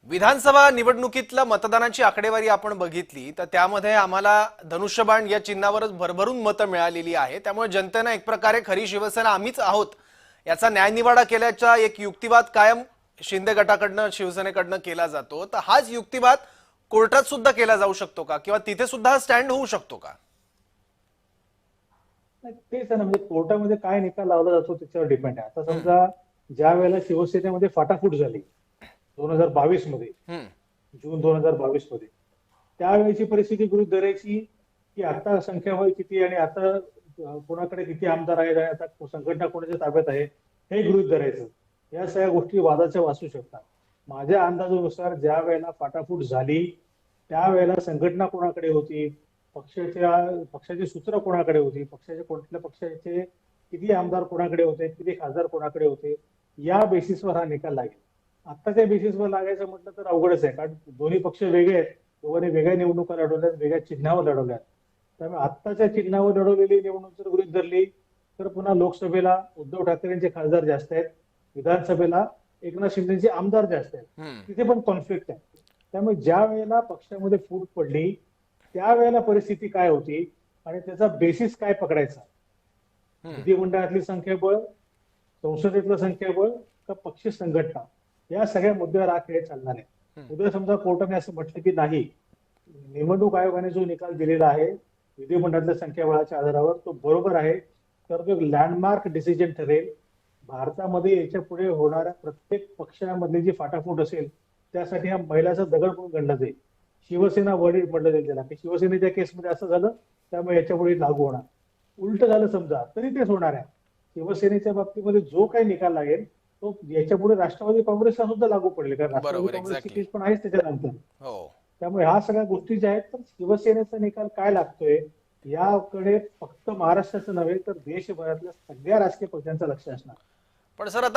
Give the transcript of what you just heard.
विधानसभा निवडणुकीतल्या मतदानाची आकडेवारी आपण बघितली तर त्यामध्ये आम्हाला धनुष्यबाण या चिन्हावरच भरभरून मतं मिळालेली आहे। त्यामुळे जनतेने एक प्रकारे खरी शिवसेना आम्हीच आहोत याचा न्यायनिवाडा केल्याचा एक युक्तिवाद कायम शिंदे गटाकडनं शिवसेनेकडनं केला जातो। तर हाच युक्तिवाद कोर्टात सुद्धा केला जाऊ शकतो का किंवा तिथे सुद्धा स्टँड होऊ शकतो का? तेच आहे ना, म्हणजे कोर्टामध्ये काय निकाल लावला जातो त्याच्यावर डिपेंड आहे। आता समजा ज्या वेळेला शिवसेनेमध्ये फाटाफूट झाली 2022 मध्ये, हम्म जून 2022 मध्ये, त्यावेळेची परिस्थिती गृहीत धरायची की आता संख्याबळ किती आणि आता कोणाकडे किती आमदार आहेत आणि आता संघटना कोणाच्या ताब्यात आहे हे गृहीत धरायचं। या सगळ्या गोष्टी वादाच्या वाचू शकतात। माझ्या अंदाजानुसार ज्या वेळेला फाटाफूट झाली त्यावेळेला संघटना कोणाकडे होती, पक्षाची सूत्र कोणाकडे होती, कुठल्या पक्षाचे किती आमदार कोणाकडे होते, किती खासदार कोणाकडे होते, या बेसिसवर हा निकाल लागेल। आत्ताच्या बेसिसवर लागायचं म्हटलं तर अवघडच आहे, कारण दोन्ही पक्ष वेगळे आहेत, दोघांनी वेगळ्या निवडणुका लढवल्यात, वेगळ्या चिन्हावर लढवल्यात। त्यामुळे आत्ताच्या चिन्हावर लढवलेली निवडणूक जर गृहीत धरली तर पुन्हा लोकसभेला उद्धव ठाकरेंचे खासदार जास्त आहेत, विधानसभेला एकनाथ शिंदेचे आमदार जास्त आहेत, तिथे पण कॉन्फ्लिक्ट आहे। त्यामुळे ज्या वेळेला पक्षामध्ये फूट पडली त्यावेळेला परिस्थिती काय होती आणि त्याचा बेसिस काय पकडायचा, विधिमंडळातली संख्याबळ, संसदेतलं संख्याबळ का पक्ष संघटना, या सगळ्या मुद्द्यावर हा खेळ चालणार आहे। उद्या समजा कोर्टाने असं म्हटलं की नाही, निवडणूक आयोगाने जो निकाल दिलेला आहे विधिमंडळातल्या संख्याबळाच्या आधारावर तो बरोबर आहे, तर तो लँडमार्क डिसिजन ठरेल। भारतामध्ये याच्या पुढे होणाऱ्या प्रत्येक पक्षामधली जी फाटाफूट असेल त्यासाठी हा महिलाचा दगड म्हणून गणला जाईल। शिवसेना वर्डिट म्हटलं जाईल त्याला, की शिवसेनेच्या केसमध्ये असं झालं त्यामुळे याच्या पुढे लागू होणार। उलट झालं समजा तरी तेच होणार आहे। शिवसेनेच्या बाबतीमध्ये जो काही निकाल लागेल तो याच्या पुढे राष्ट्रवादी काँग्रेसला सुद्धा लागू पडेल, कारण राष्ट्रवादी काँग्रेसची केस पण आहेच त्याच्यानंतर। त्यामुळे ह्या सगळ्या गोष्टी ज्या आहेत, तर शिवसेनेचा निकाल काय लागतोय याकडे फक्त महाराष्ट्राचं नव्हे तर देशभरातल्या सगळ्या राजकीय पक्षांचं लक्ष असणार। पण सर आता